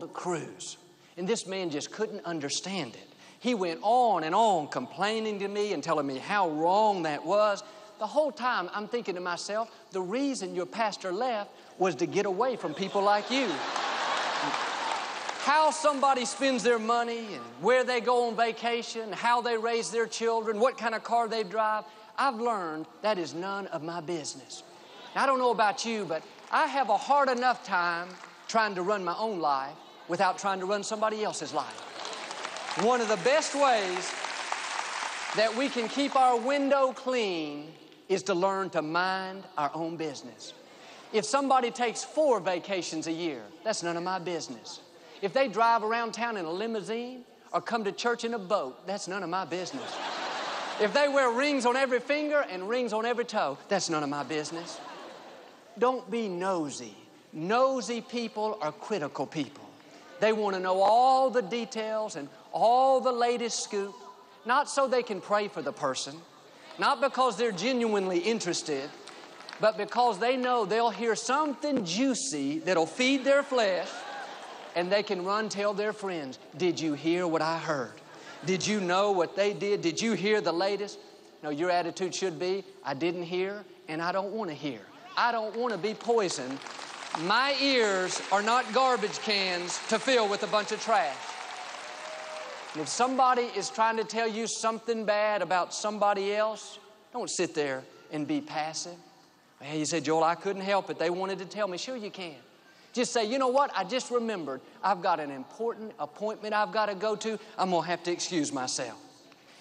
a cruise. And this man just couldn't understand it. He went on and on complaining to me and telling me how wrong that was. The whole time I'm thinking to myself, the reason your pastor left was to get away from people like you. How somebody spends their money and where they go on vacation, how they raise their children, what kind of car they drive, I've learned that is none of my business. Now, I don't know about you, but I have a hard enough time trying to run my own life without trying to run somebody else's life. One of the best ways that we can keep our window clean is to learn to mind our own business. If somebody takes 4 vacations a year, that's none of my business. If they drive around town in a limousine or come to church in a boat, that's none of my business. If they wear rings on every finger and rings on every toe, that's none of my business. Don't be nosy. Nosy people are critical people. They want to know all the details and all the latest scoop, not so they can pray for the person, not because they're genuinely interested, but because they know they'll hear something juicy that'll feed their flesh, and they can run tell their friends, did you hear what I heard? Did you know what they did? Did you hear the latest? No, your attitude should be, I didn't hear and I don't want to hear. I don't want to be poisoned. My ears are not garbage cans to fill with a bunch of trash. And if somebody is trying to tell you something bad about somebody else, don't sit there and be passive. Well, you said, Joel, I couldn't help it. They wanted to tell me. Sure you can. Just say, you know what? I just remembered I've got an important appointment I've got to go to. I'm going to have to excuse myself.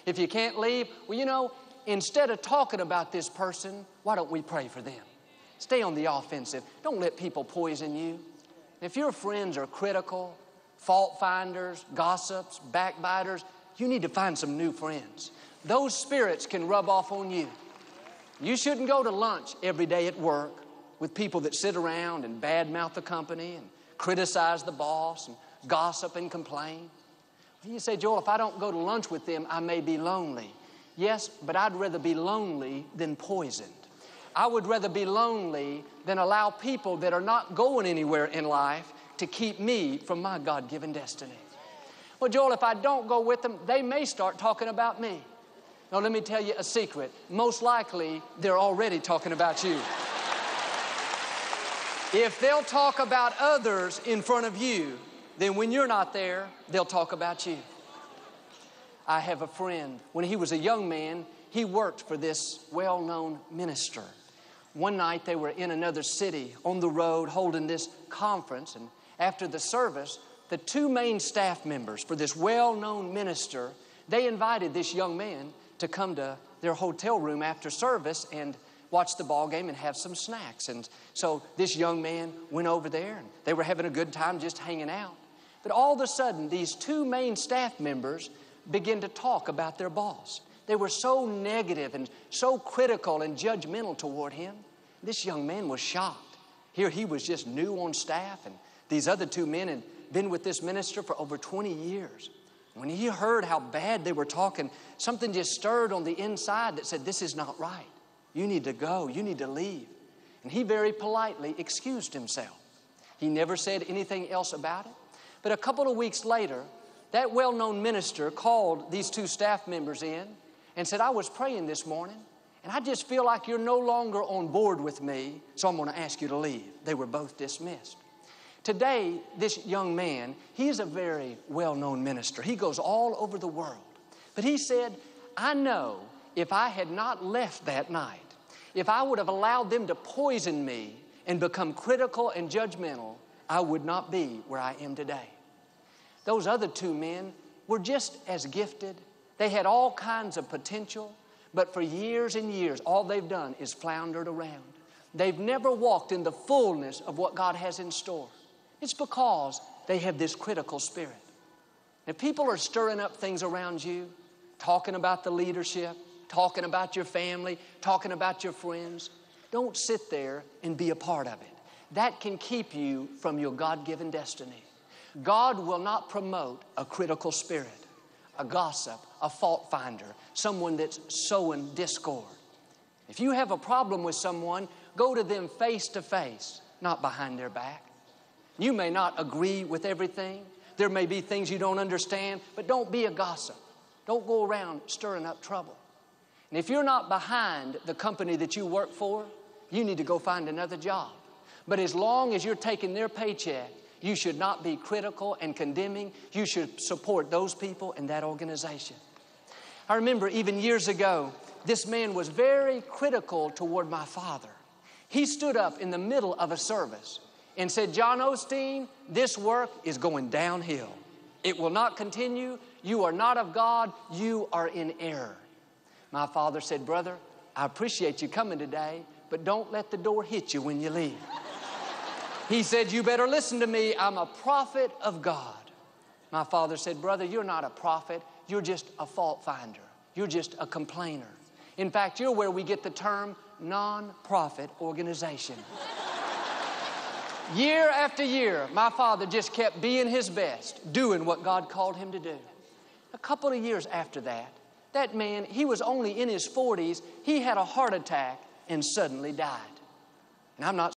If you can't leave, well, you know, instead of talking about this person, why don't we pray for them? Stay on the offensive. Don't let people poison you. If your friends are critical, fault finders, gossips, backbiters, you need to find some new friends. Those spirits can rub off on you. You shouldn't go to lunch every day at work with people that sit around and badmouth the company and criticize the boss and gossip and complain. You say, Joel, if I don't go to lunch with them, I may be lonely. Yes, but I'd rather be lonely than poisoned. I would rather be lonely than allow people that are not going anywhere in life to keep me from my God-given destiny. Well, Joel, if I don't go with them, they may start talking about me. Now, let me tell you a secret. Most likely, they're already talking about you. If they'll talk about others in front of you, then when you're not there, they'll talk about you. I have a friend. When he was a young man, he worked for this well-known minister. One night they were in another city on the road holding this conference, and after the service, the 2 main staff members for this well-known minister, they invited this young man to come to their hotel room after service and watch the ball game and have some snacks. And so this young man went over there, and they were having a good time just hanging out. But all of a sudden, these 2 main staff members began to talk about their boss. They were so negative and so critical and judgmental toward him. This young man was shocked. Here he was just new on staff, and these other 2 men had been with this minister for over 20 years. When he heard how bad they were talking, something just stirred on the inside that said, this is not right. You need to go. You need to leave. And he very politely excused himself. He never said anything else about it. But a couple of weeks later, that well-known minister called these 2 staff members in and said, I was praying this morning, and I just feel like you're no longer on board with me, so I'm going to ask you to leave. They were both dismissed. Today, this young man, he is a very well-known minister. He goes all over the world. But he said, I know if I had not left that night, if I would have allowed them to poison me and become critical and judgmental, I would not be where I am today. Those other 2 men were just as gifted. They had all kinds of potential, but for years and years, all they've done is floundered around. They've never walked in the fullness of what God has in store. It's because they have this critical spirit. If people are stirring up things around you, talking about the leadership, talking about your family, talking about your friends, don't sit there and be a part of it. That can keep you from your God-given destiny. God will not promote a critical spirit, a gossip, a fault finder, someone that's sowing discord. If you have a problem with someone, go to them face to face, not behind their back. You may not agree with everything. There may be things you don't understand, but don't be a gossip. Don't go around stirring up trouble. And if you're not behind the company that you work for, you need to go find another job. But as long as you're taking their paycheck, you should not be critical and condemning. You should support those people and that organization. I remember even years ago, this man was very critical toward my father. He stood up in the middle of a service and said, "John Osteen, this work is going downhill. It will not continue. You are not of God. You are in error." My father said, "Brother, I appreciate you coming today, but don't let the door hit you when you leave." He said, "You better listen to me. I'm a prophet of God." My father said, "Brother, you're not a prophet. You're just a fault finder. You're just a complainer. In fact, you're where we get the term non-profit organization." Year after year, my father just kept being his best, doing what God called him to do. A couple of years after that, that man, he was only in his 40s, he had a heart attack and suddenly died. And I'm not